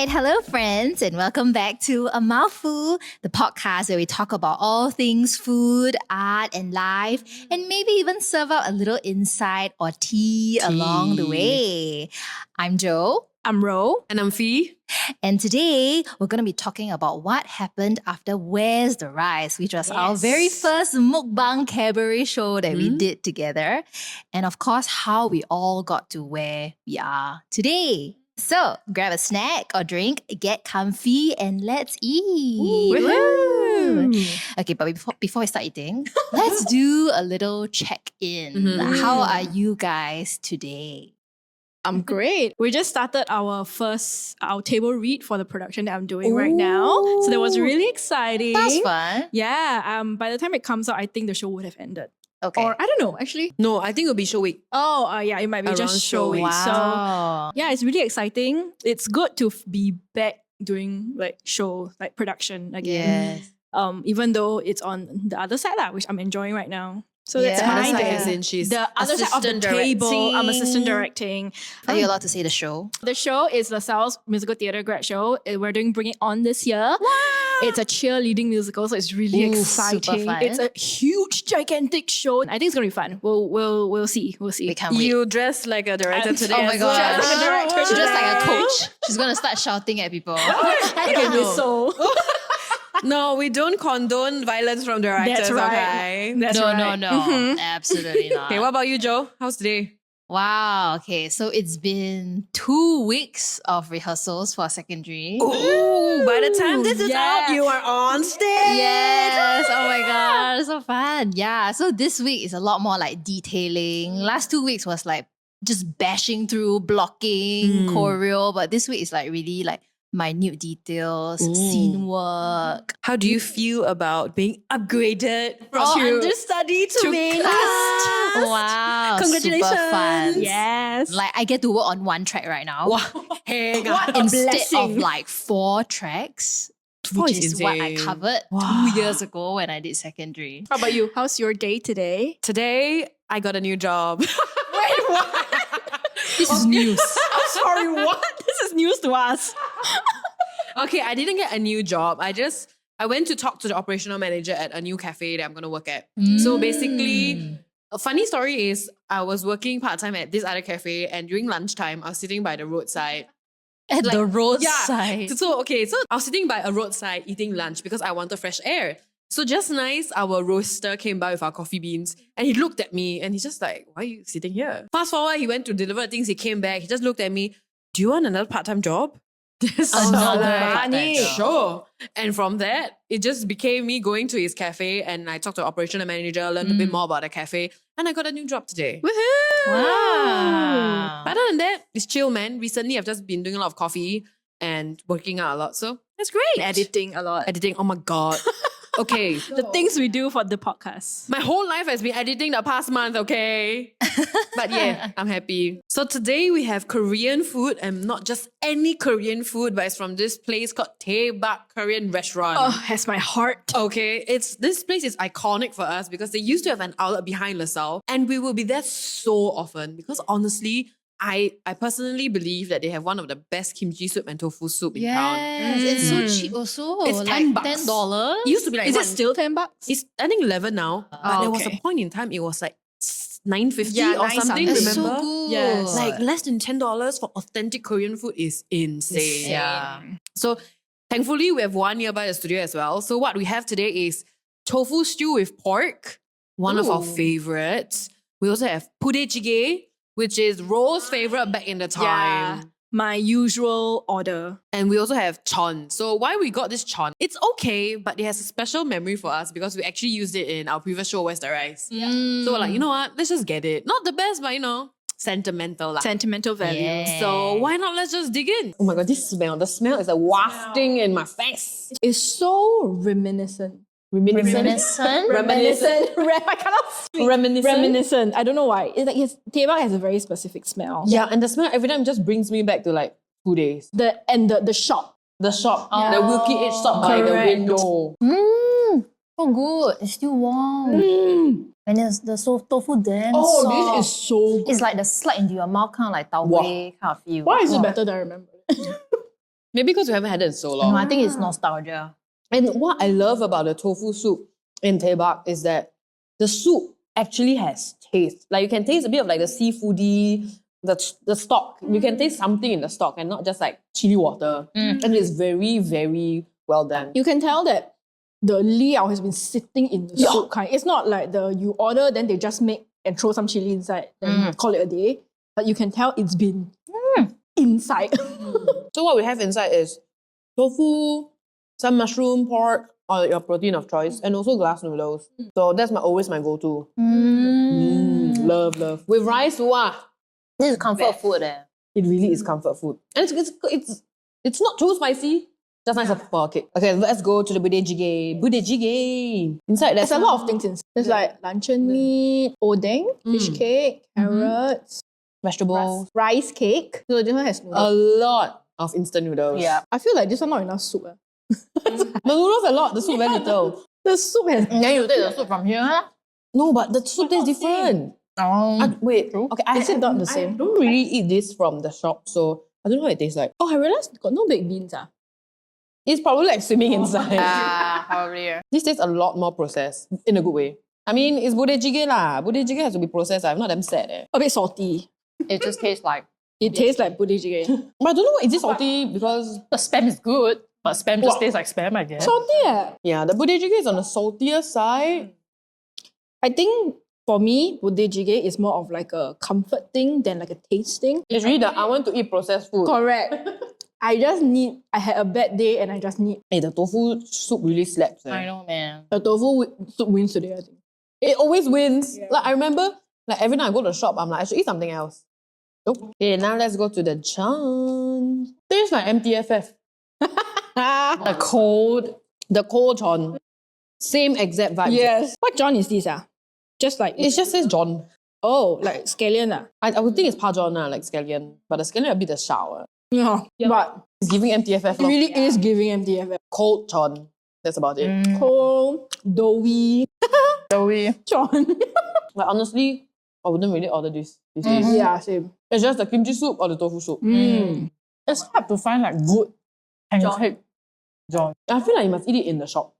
right, hello friends, and welcome back to A Mouthful, the podcast where we talk about all things food, art, and life, and maybe even serve out a little insight or tea along the way. I'm Jo. I'm Ro. And I'm Fee. And today we're going to be talking about what happened after Where's the Rice, which was our very first mukbang cabaret show that we did together. And of course, how we all got to where we are today. So grab a snack or drink, get comfy, and let's eat. Woohoo! Okay, but before we start eating, let's do a little check-in. How are you guys today? I'm great. We just started our table read for the production that I'm doing right now. So that was really exciting. That's fun. Yeah. By the time it comes out, I think the show would have ended. Okay. Or I don't know, actually. No, I think it'll be show week. Oh, yeah, it might be Around just show week. Wow. So yeah, it's really exciting. It's good to be back doing production again. Yes. Even though it's on the other side, which I'm enjoying right now. So that's Yeah. my Other side day. as in she's the other side of the assistant table. I'm assistant directing. directing. Are you allowed to say the show? The show is LaSalle's musical theatre grad show. We're doing Bring It On this year. Wow. It's a cheerleading musical, so it's really exciting. super fun. It's a huge, gigantic show. I think it's gonna be fun. We'll see. We'll see. We can't wait. You dress like a director today. Oh my as god. well. Just like a director She's just like a today. coach. She's gonna start shouting at people. I can whistle. No, we don't condone violence from directors. That's right. Okay. That's right. No. Absolutely not. Okay, what about you, Jo? How's today? Wow. Okay, so it's been 2 weeks of rehearsals for secondary. Ooh, by the time this is Yeah. out, you are on stage. Yes. Oh my god, so fun. Yeah. So this week is a lot more like detailing. Last 2 weeks was like just bashing through blocking, choreo, but this week is like really like minute details, scene work. How do you feel about being upgraded from To- understudy to main cast? Wow. Congratulations. Super fun. Yes. Like I get to work on one track right now. Wow. Hang What on. a Instead blessing. of like 4 tracks. Four Which is is what I insane. covered Wow. 2 years ago when I did secondary. How about you? How's your day today? Today, I got a new job. Wait, what? This is news. I'm sorry, what? This is news to us. Okay, I didn't get a new job. I went to talk to the operational manager at a new cafe that I'm going to work at. So basically, a funny story is I was working part-time at this other cafe, and during lunchtime, I was sitting by the roadside. At Like, the roadside. So I was sitting by a roadside eating lunch because I wanted fresh air. So just nice, our roaster came by with our coffee beans and he looked at me and he's just like, why are you sitting here? Fast forward, he went to deliver things, he came back, he just looked at me, do you want another part-time job? Another funny. part-time job. Sure. And from that, it just became me going to his cafe and I talked to the operational manager, learned a bit more about the cafe, and I got a new job today. Woohoo! Wow. But other than that, it's chill, man. Recently, I've just been doing a lot of coffee and working out a lot. So that's great. Editing a lot. Editing. Oh my God. Okay. The things we do for the podcast. My whole life has been editing the past month, okay? But yeah, I'm happy. So today we have Korean food, and not just any Korean food, but it's from this place called DAEBAK Korean Restaurant. Oh, has my heart. Okay, this place is iconic for us because they used to have an outlet behind LaSalle, and we will be there so often because honestly, I personally believe that they have one of the best kimchi soup and tofu soup in town. Yes, it's so cheap also. It's like $10. $10. It used to be like Is it one- still $10? It's I think 11 now, but there was a okay. point in time it was like $9.50 Yeah, or $9 something. something. It's so Remember? good. Yes. Like less than $10 for authentic Korean food is insane. Yeah. So thankfully we have one nearby the studio as well. So what we have today is tofu stew with pork, one of our Ooh. favorites. We also have pude jjigae, which is Ro's favorite back in the time. Yeah. My usual order. And we also have chon. So why we got this chon? It's okay, but it has a special memory for us because we actually used it in our previous show, Where's the Rice? So we're like, you know what? Let's just get it. Not the best, but sentimental lah. Sentimental value. Yeah. So why not let's just dig in? Oh my god, this smell. The smell is like wafting in my face. It's so reminiscent. Reminiscent? Reminiscent. I cannot speak. Reminiscent. I don't know why. It's like DAEBAK has a very specific smell. Yeah, and the smell every time just brings me back to like 2 days. The shop. The shop, Yeah. the Wilkie Edge shop by the Correct. window. So good. It's still warm. And it's the tofu damn Oh, soft. this is so good. It's like the slide into your mouth kind of like tau Wow. kind of feel. Why is it Wow. better than I remember? Maybe because we haven't had it in so No, long. I think it's nostalgia. And what I love about the tofu soup in DAEBAK is that the soup actually has taste. Like you can taste a bit of like the seafoody, the stock. You can taste something in the stock and not just like chili water. And it's very, very well done. You can tell that the liao has been sitting in the soup kind. It's not like you order, then they just make and throw some chili inside and call it a day. But you can tell it's been inside. So what we have inside is tofu, some mushroom, pork, or your protein of choice, and also glass noodles. So that's always my go-to. Love, love. With rice, wow. This is comfort food. It really is comfort food. And it's not too spicy. Just nice for a cake. Okay, let's go to the bude jjigae. Bude jjigae. Inside there's There's a lot of things inside. There's like luncheon meat, odeng, fish cake, carrots, vegetables. rice cake. So this one has noodles. A lot of instant noodles. Yeah. I feel like this one not enough soup. The noodles a lot, the soup very little. The soup has... Then you take the soup from here. Huh? No, but the soup tastes different. Wait, okay. Is it not the same? I don't really eat this from the shop, so I don't know how it tastes like. Oh, I realized got no baked beans. It's probably like swimming inside. Probably. This tastes a lot more processed in a good way. I mean, it's bude jjigae lah. Bude jjigae has to be processed. I'm not damn sad. A bit salty. It just tastes like It tastes like bude jjigae. But I don't know why is it salty because the spam is good, but spam just tastes like spam, I guess. Salty. yeah, the bude jjigae is on the saltier side. I think for me, bude jjigae is more of like a comfort thing than like a taste thing. It's really the I want to eat processed food. Correct. I had a bad day and I just need Hey, the tofu soup really slaps. I know, man. a tofu soup wins today, I think. It always wins. Like I remember, like every time I go to the shop, I'm like, I should eat something else. Nope. Okay, now let's go to the chon. Tastes like MTFF. The cold. The cold chon. Same exact vibe. Yes. What John is this? Just like... It just says John. Oh, like scallion. I would think it's parjon, like scallion. But the scallion a bit the sour. Yeah. But It's giving MTFF. it really is giving MTF. Cold chon. That's about it. Cold, doughy, Doughy. John. Like honestly, I wouldn't really order this these days. Yeah, same. It's just the kimchi soup or the tofu soup. It's hard to find like good pancake John. I feel like you must eat it in the shop.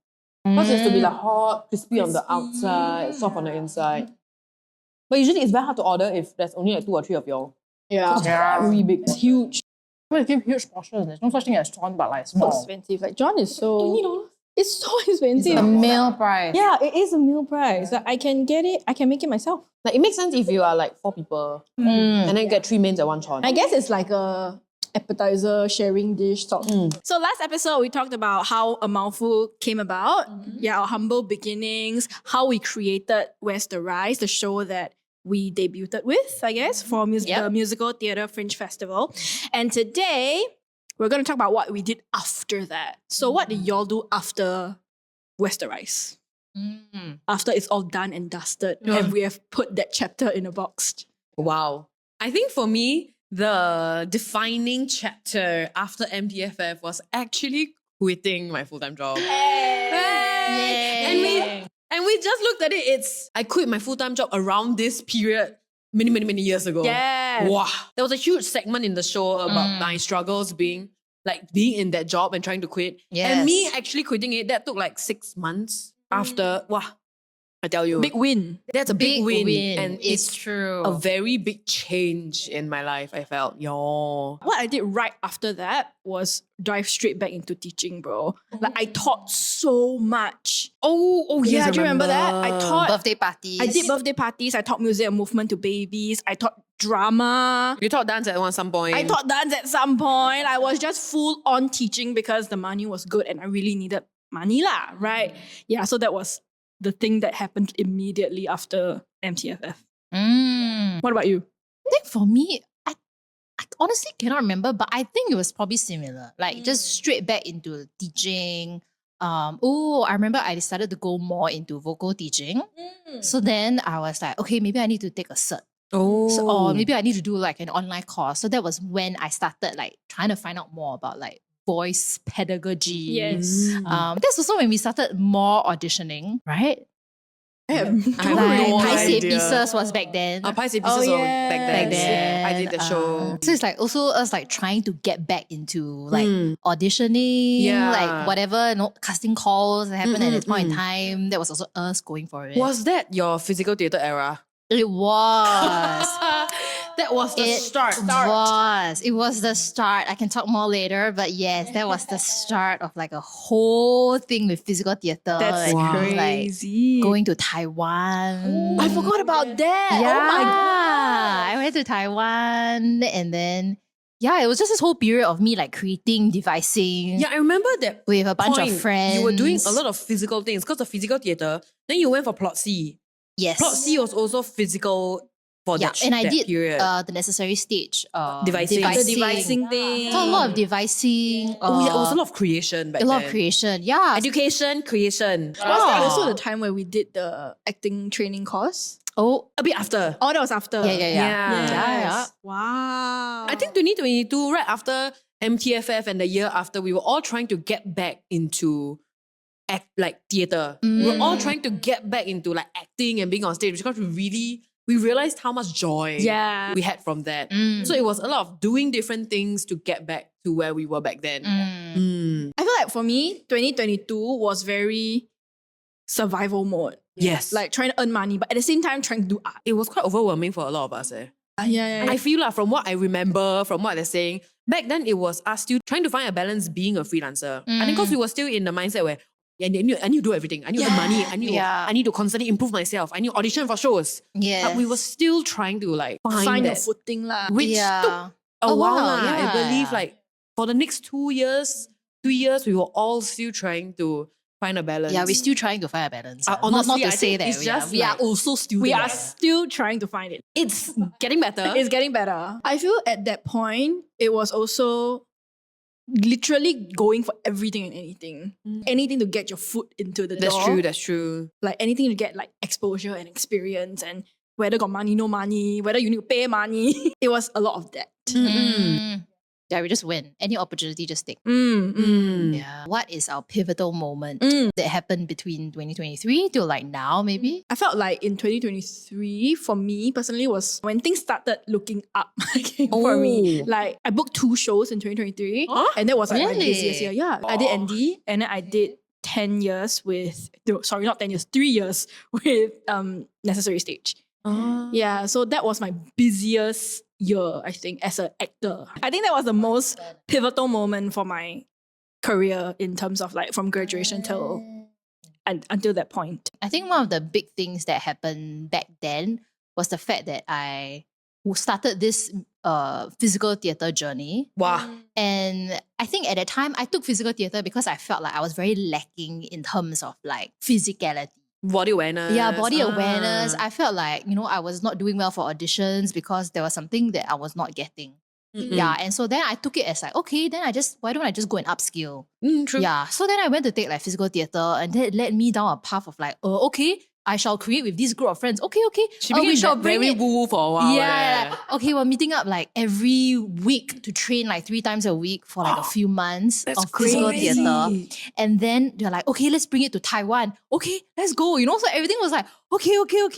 Because it has to be like hot, crispy on the outside, soft on the inside. But usually it's very hard to order if there's only like 2 or 3 of y'all. Yeah. Very big. It's huge. Well, give huge portions. There's no such thing as John, but like So small. expensive. Like John is so... $20. It's so expensive. The meal price. Yeah, it is a meal price. Like, I can get it. I can make it myself. Like it makes sense if you are like 4 people and then get 3 mains at one chon. I guess it's like a appetizer sharing dish sort. So last episode we talked about how a mouthful came about. Yeah, our humble beginnings, how we created Where's the Rice, the show that we debuted with, I guess, for the Musical Theatre Fringe Festival. And today we're going to talk about what we did after that. So what did y'all do after Where's the Rice? After it's all done and dusted and we have put that chapter in a box. Wow. I think for me, the defining chapter after MTFF was actually quitting my full-time job. And we just looked at it. I quit my full-time job around this period many years ago. Yeah. Wow. There was a huge segment in the show about my struggles being in that job and trying to quit. Yes. And me actually quitting it, that took like 6 months after. Wow. I tell you. Big win. That's a big win. And it's true. a very big change in my life, I felt. Yo. What I did right after that was dive straight back into teaching, bro. Like I taught so much. Oh yes, Yeah, do you remember that? I taught birthday parties. I did birthday parties, I taught music and movement to babies, I taught drama. You taught dance at some point. I taught dance at some point. I was just full on teaching because the money was good and I really needed money lah, right? Yeah, so that was the thing that happened immediately after MTFF. What about you? I think for me, I honestly cannot remember, but I think it was probably similar. Like just straight back into teaching. I remember I decided to go more into vocal teaching. So then I was like, okay, maybe I need to take a cert. Or maybe I need to do like an online course. So that was when I started like trying to find out more about like voice pedagogy. Yes. That's also when we started more auditioning, right? I have I no have no Like Paise idea. Pieces was back then. Paise Pieces Oh, were back then. Back then, I did the show. so it's like also us like trying to get back into like auditioning, Yeah. like whatever, casting calls that happened at this point in time. That was also us going for it. Was that your physical theatre era? It was. That was the It start. was. It was the start. I can talk more later, but yes, that was the start of like a whole thing with physical theatre. That's and crazy. Like going to Taiwan. I forgot about that. Yeah, Oh my god. I went to Taiwan and then it was just this whole period of me like creating, devising Yeah, I remember that with a bunch point. of friends. You were doing a lot of physical things because of physical theatre. Then you went for Plot C. Yes. Plot C was also physical for Yeah, that, and I that did period. the necessary stage. Devising. The devising thing. So a lot of devising. Oh yeah, it was a lot of creation back a lot then. of creation. Yeah. Education, creation. Was that also the time where we did the acting training course? Oh, A bit after. Oh, that was after. yeah. Yeah. Yeah. Wow. I think 2022, right after MTFF and the year after, we were all trying to get back into like theatre. We were all trying to get back into like acting and being on stage because we realized how much joy we had from that. So it was a lot of doing different things to get back to where we were back then. I feel like for me, 2022 was very survival mode. Yes. Like trying to earn money, but at the same time trying to do art. it was quite overwhelming for a lot of us. Yeah. I feel like from what I remember, from what they're saying, back then it was us still trying to find a balance being a freelancer. I think because we were still in the mindset where I need to do everything. I need to earn money. I need to constantly improve myself. I need to audition for shows. Yes. But we were still trying to like Find your that, footing lah. which took a Oh, while. wow, lah. I yeah. believe like for the next 2 years, 3 years, we were all still trying to find a balance. Yeah, we're still trying to find a balance. honestly, not I to say think that it's just we are like- also still We there. are still trying to find it. It's getting better. It's getting better. I feel at that point, it was also literally going for everything and anything. Anything to get your foot into the That's door. true. That's true. Like anything to get like exposure and experience and whether got money, no money, whether you need to pay money. It was a lot of that. Yeah, we just win. Any opportunity, just take. Mm. Yeah. What is our pivotal moment that happened between 2023 till like now, maybe? I felt like in 2023, for me personally, was when things started looking up for me. Like I booked 2 shows in 2023, and that was like my Really? busiest year. Yeah, I did ND, and then I did 10 years with, no, sorry, not 10 years, 3 years with Necessary Stage. Yeah, so that was my busiest year, I think, as an actor. I think that was the most pivotal moment for my career in terms of like from graduation till until that point. I think one of the big things that happened back then was the fact that I started this physical theatre journey. Wow. And I think at that time, I took physical theatre because I felt like I was very lacking in terms of like physicality. Body awareness. Yeah, body awareness. I felt like, I was not doing well for auditions because there was something that I was not getting. Yeah, and so then I took it as like, okay, then why don't I just go and upskill? True. Yeah, so then I went to take like physical theatre and that led me down a path of like, okay, I shall create with this group of friends. Okay. She became we shall very bring it. woo for a while. Yeah, like, okay, we're meeting up like every week to train like 3 times a week for like a few months That's of physical crazy. theatre. And then they're like, okay, let's bring it to Taiwan. Okay, let's go. So everything was like, okay.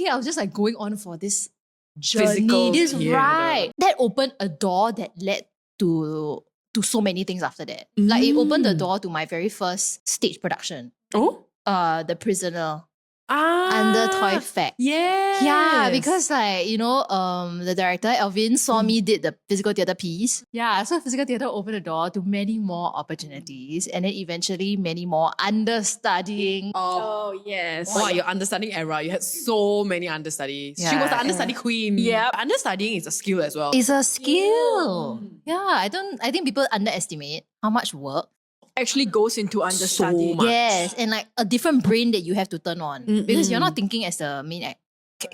I was just like going on for this journey. Physical This theatre. right. That opened a door that led to so many things after that. Like it opened the door to my very first stage production. Oh? The Prisoner. Ah. Under Toy Fact. Yes. Yeah, because like, the director, Elvin, saw me did the physical theatre piece. Yeah, so physical theatre opened the door to many more opportunities and then eventually many more understudying. Oh, yes. Wow, your understudying era. You had so many understudies. She was the Yeah. understudy queen. Yep. Understudying is a skill as well. It's a skill. Yeah, I think people underestimate how much work. Actually goes into understudy. much. Yes, and like a different brain that you have to turn on. Because you're not thinking as the main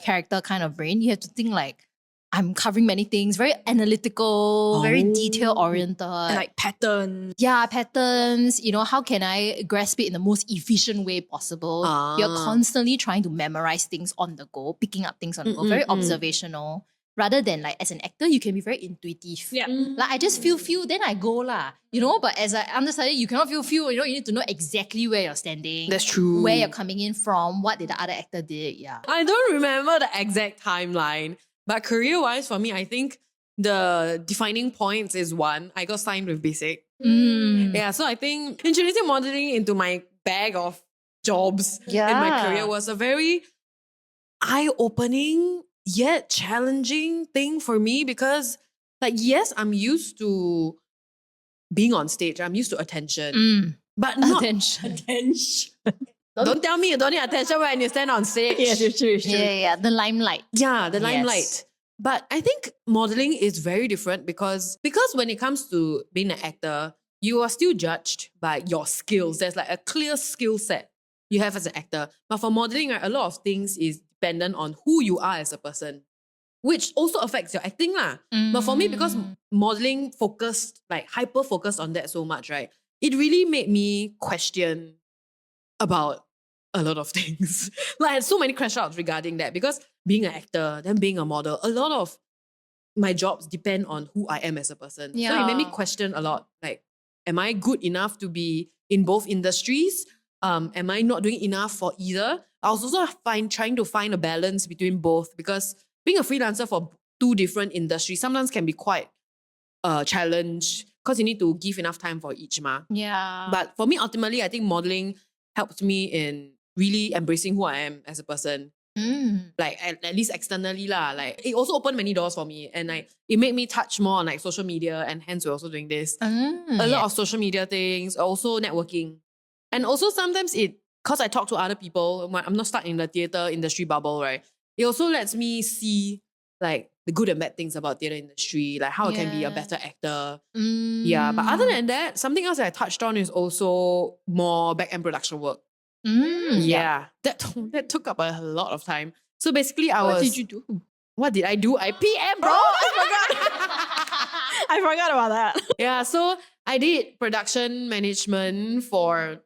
character kind of brain. You have to think like, I'm covering many things, very analytical, very detail oriented. And like pattern. Yeah, patterns, how can I grasp it in the most efficient way possible? You're constantly trying to memorize things on the go, picking up things on the go, very observational. rather than like as an actor, you can be very intuitive. Yeah. Like I just feel, then I go lah. You know, but as an understudy, you cannot feel, you know, you need to know exactly where you're standing. That's true. Where you're coming in from, what did the other actor did, yeah. I don't remember the exact timeline, but career-wise for me, I think the defining points is one, I got signed with Basic. Yeah, so I think introducing modeling into my bag of jobs in my career was a very eye-opening yet challenging thing for me because, like, yes, I'm used to being on stage. I'm used to attention. But not Attention. Don't tell me you don't need attention when you stand on stage. Yes, it's true. Yeah, the limelight. Yeah, the limelight. Yes. But I think modeling is very different because when it comes to being an actor, you are still judged by your skills. There's like a clear skill set you have as an actor. But for modeling, right, a lot of things is dependent on who you are as a person, which also affects your acting lah. But for me, because modeling focused, like hyper focused on that so much, right, it really made me question about a lot of things. Like I had so many crash outs regarding that because being an actor, then being a model, a lot of my jobs depend on who I am as a person. So it made me question a lot. Like, am I good enough to be in both industries? Am I not doing enough for either? I was also trying to find a balance between both because being a freelancer for two different industries sometimes can be quite a challenge because you need to give enough time for each ma. Yeah. But for me, ultimately, I think modeling helped me in really embracing who I am as a person. Like at least externally lah. Like it also opened many doors for me, and like it made me touch more on like social media, and hence we're also doing this. A lot of social media things, also networking, and also sometimes because I talk to other people. I'm not stuck in the theatre industry bubble, right? It also lets me see like the good and bad things about theatre industry, like how I can be a better actor. Yeah, but other than that, something else that I touched on is also more back-end production work. Yeah, that took up a lot of time. So basically, What did you do? What did I do? I PM, bro. I forgot about that. Yeah, so I did production management for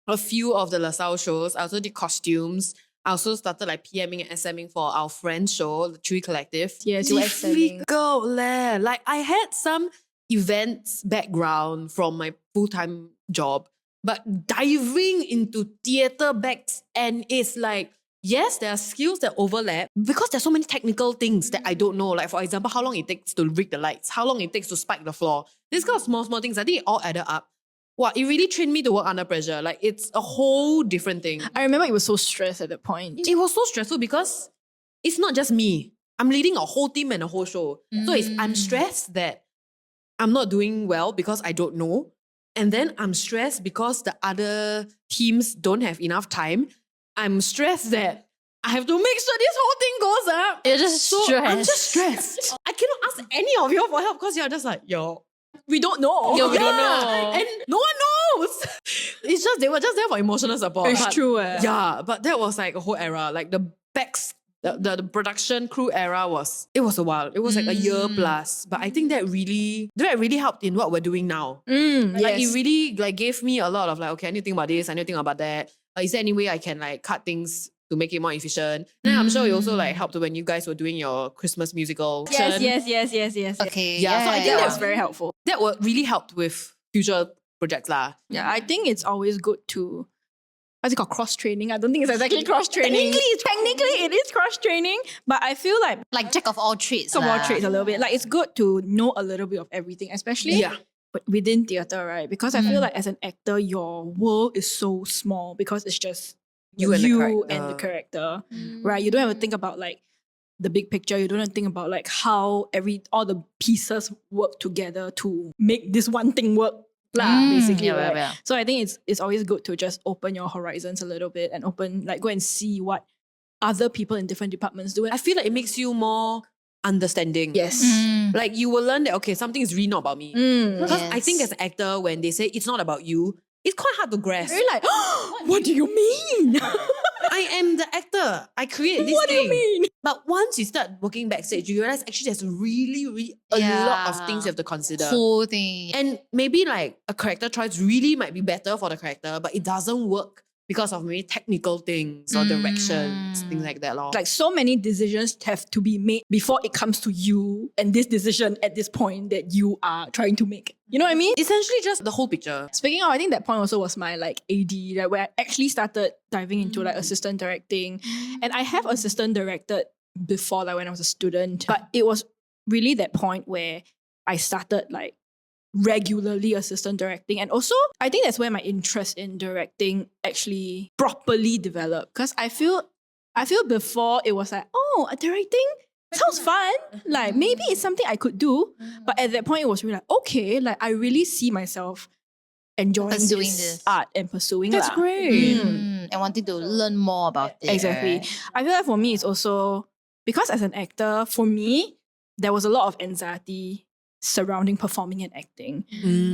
a few of the LaSalle shows. I also did costumes. I also started like PMing and SMing for our friend's show, the Chewy Collective. Yes, you were SMing. Go leh. Like I had some events background from my full-time job, but diving into theatre backs and it's like, yes, there are skills that overlap because there's so many technical things that I don't know. Like for example, how long it takes to rig the lights, how long it takes to spike the floor. These kind of small things, I think it all added up. Wow, it really trained me to work under pressure. Like it's a whole different thing. I remember it was so stressed at that point. It was so stressful because it's not just me. I'm leading a whole team and a whole show. So I'm stressed that I'm not doing well because I don't know. And then I'm stressed because the other teams don't have enough time. I'm stressed that I have to make sure this whole thing goes up. You're just stressed. I'm just stressed. I cannot ask any of you for help because you're just like, yo, We don't know. Yeah, we don't know. and no one knows. It's just, they were just there for emotional support. It's But true. yeah, but that was like a whole era. Like the backs, the production crew era it was a while. It was like a year plus. But I think that really helped in what we're doing now. Like it really like gave me a lot of like, okay, I need to think about this, I need to think about that. Is there any way I can like cut things to make it more efficient? Then I'm sure it also like helped when you guys were doing your Christmas musical. Yes. Okay. Yeah, so I think That was very helpful. that really helped with future projects lah. Yeah, I think it's always good to, what's it called, cross-training? I don't think it's exactly cross-training. Technically, it is cross-training, but I feel like jack of all trades. some more traits a little bit. Like it's good to know a little bit of everything, especially but within theatre, right? Because I feel like as an actor, your world is so small because it's just You and the character, right? You don't have to think about like the big picture. You don't have to think about like how all the pieces work together to make this one thing work. Basically, right? Yeah. So I think it's always good to just open your horizons a little bit and go and see what other people in different departments do. I feel like it makes you more understanding. Yes. Like you will learn that, okay, something is really not about me. Because I think as an actor, when they say it's not about you, it's quite hard to grasp. You're like, what do you mean? I am the actor. I create this What do thing. you mean? But once you start working backstage, you realize actually there's really a lot of things you have to consider. Whole thing. And maybe like a character choice really might be better for the character, but it doesn't work because of maybe technical things or directions, things like that. Lor. Like so many decisions have to be made before it comes to you and this decision at this point that you are trying to make. You know what I mean? Essentially just the whole picture. Speaking of, I think that point also was my like AD, like where I actually started diving into like assistant directing. And I have assistant directed before, like when I was a student, but it was really that point where I started like regularly assistant directing. And also, I think that's where my interest in directing actually properly developed. Because I feel before it was like, oh, directing sounds fun. Like maybe it's something I could do. But at that point, it was really like, okay, like I really see myself enjoying Pursuing this this. art and pursuing That's lah. great. And wanting to learn more about it. Exactly. right? I feel like for me, it's also because as an actor, for me, there was a lot of anxiety surrounding performing and acting.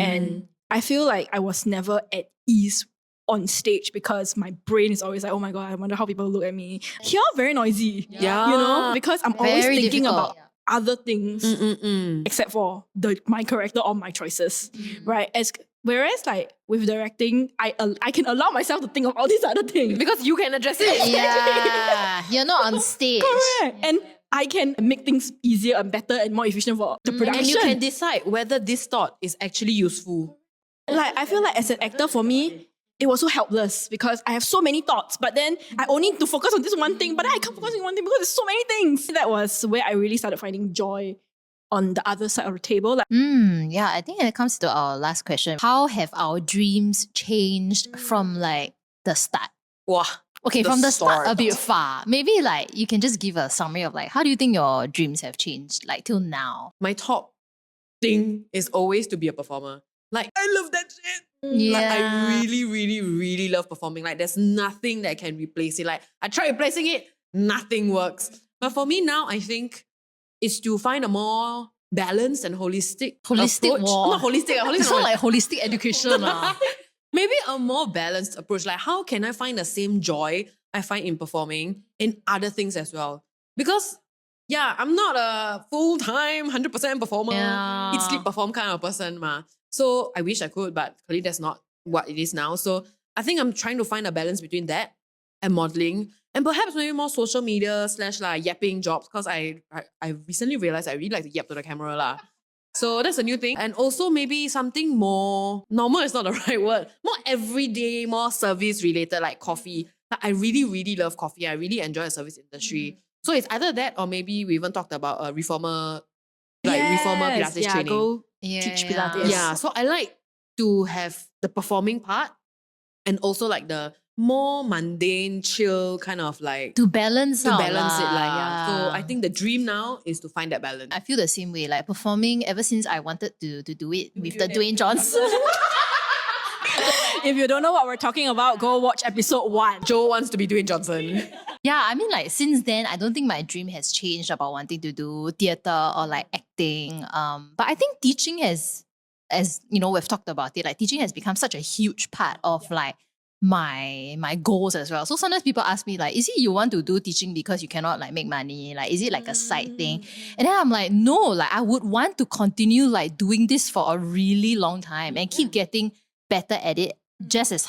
And I feel like I was never at ease on stage because my brain is always like, oh my God, I wonder how people look at me. Here, very noisy. Yeah. You know, because I'm always Very thinking difficult. about other things except for my character or my choices. Right? Whereas like with directing, I can allow myself to think of all these other things. Because you can address it. Yeah, you're not on stage. Correct. And I can make things easier and better and more efficient for the production. And you can decide whether this thought is actually useful. Like, I feel like as an actor, for me, it was so helpless because I have so many thoughts, but then I only need to focus on this one thing, but then I can't focus on one thing because there's so many things. That was where I really started finding joy on the other side of the table. Like, Yeah, I think it comes to our last question. How have our dreams changed from like the start? Wow. Okay, The from the start a start. bit far. Maybe like you can just give a summary of like how do you think your dreams have changed like till now? My top thing is always to be a performer. Like, I love that shit. Yeah. Like, I really, really, really love performing. Like, there's nothing that can replace it. Like, I try replacing it, nothing works. But for me now, I think it's to find a more balanced and holistic approach. war. Not holistic. It's not like holistic education. Maybe a more balanced approach. Like, how can I find the same joy I find in performing in other things as well? Because, yeah, I'm not a full-time 100% performer, Yeah. eat, sleep, perform kind of person. So I wish I could, but clearly that's not what it is now. So I think I'm trying to find a balance between that and modeling and perhaps maybe more social media / like yapping jobs because I recently realized I really like to yap to the camera lah. So that's a new thing. And also maybe something more, normal is not the right word, more everyday, more service related like coffee. Like, I really, really love coffee. I really enjoy the service industry. So it's either that or maybe we even talked about a reformer Pilates yeah, training. go Yeah, teach yeah. Pilates. Yeah, so I like to have the performing part and also like the more mundane, chill kind of like To balance to out balance it. lah, Yeah. So I think the dream now is to find that balance. I feel the same way. Like performing ever since I wanted to do it with the Dwayne Johnson. If you don't know what we're talking about, go watch episode 1. Joe wants to be Dwayne Johnson. Yeah, I mean like since then, I don't think my dream has changed about wanting to do theatre or like acting. But I think teaching has, as you know, we've talked about it, like teaching has become such a huge part of like my goals as well. So sometimes people ask me like, is it you want to do teaching because you cannot like make money? Like, is it like a side thing? And then I'm like, no, like I would want to continue like doing this for a really long time and keep getting better at it, just as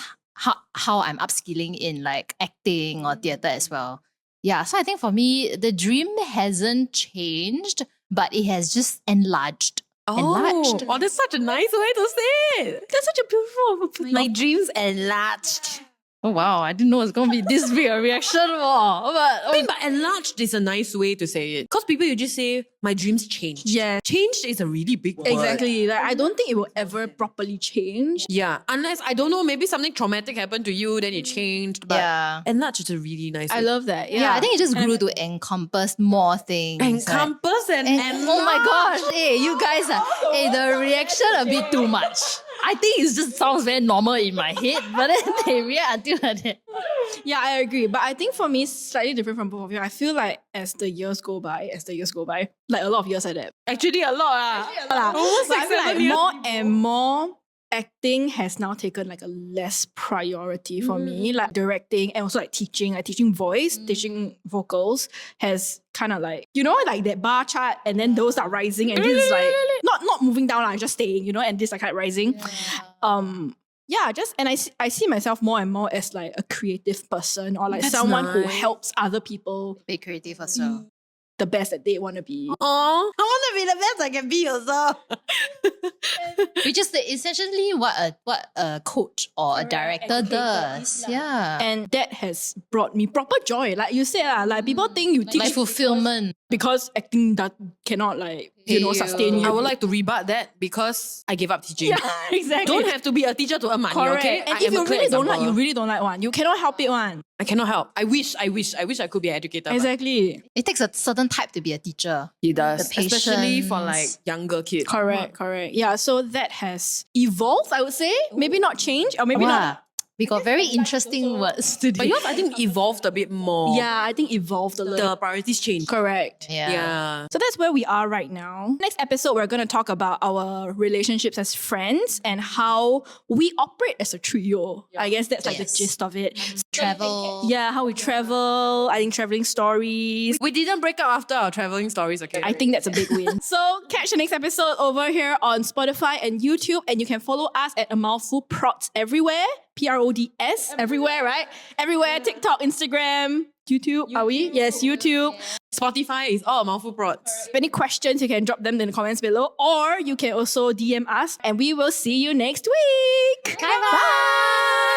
how I'm upskilling in like acting or theatre as well. Yeah, so I think for me, the dream hasn't changed, but it has just enlarged. Enlarged. Oh, that's such a nice way to say it. That's such a beautiful... My dreams enlarged. Oh wow, I didn't know it was going to be this big a reaction. But enlarged is a nice way to say it. Because people usually say, my dreams changed. Yeah. Changed is a really big word. Exactly. Like, I don't think it will ever properly change. Yeah. Unless, I don't know, maybe something traumatic happened to you, then it changed. But Yeah. enlarged is a really nice I way. love that. Yeah, I think it just grew to encompass more things. Encompass and oh my gosh, hey, you guys hey, the reaction a bit too much. I think it just sounds very normal in my head, but then they react until like that. Yeah, I agree. But I think for me, slightly different from both of you. I feel like as the years go by, like a lot of years like that. Actually a lot. Almost But I like feel 7 like years. more and more acting has now taken like a less priority for me. Like directing and also like teaching voice, teaching vocals has kind of like, you know, like that bar chart and then those are rising and this is like not moving down, like just staying, you know, and this are kind of rising. yeah, I see myself more and more as like a creative person or like That's someone who nice. helps other people Be creative also. the best that they want to be. Aw, I want to be the best I can be also. Which is essentially what a coach or a director does. Yeah. And that has brought me proper joy. Like you said, like people think you teach Like fulfillment. because acting that cannot like, you know, Pay you. sustain you. I would like to rebut that because I gave up teaching. Yeah, exactly. Don't have to be a teacher to earn money, Correct. okay? And I if am a you clear really don't like, example. you really don't like one. You cannot help it one. I cannot help. I wish I could be an educator. But Exactly. It takes a certain type to be a teacher. he does. The Especially for like patience. younger kids. Correct. Yeah, so that has evolved, I would say. Maybe not changed or maybe not. Wow. We got very interesting words today. But yours, I think, evolved a bit more. Yeah, I think evolved a little. The priorities changed. Correct. Yeah. So that's where we are right now. Next episode, we're going to talk about our relationships as friends and how we operate as a trio. I guess that's like the Yes. gist of it. Travel. Yeah, how we travel. I think traveling stories. We didn't break up after our traveling stories, okay? I think that's a big win. So catch the next episode over here on Spotify and YouTube, and you can follow us at A Mouthful Prods everywhere. PRODS everywhere, right? Everywhere. TikTok, Instagram, YouTube. Are we? Yes, YouTube. Spotify is all Mouthful Prods. If any questions, you can drop them in the comments below, or you can also DM us, and we will see you next week. Bye-bye. Bye.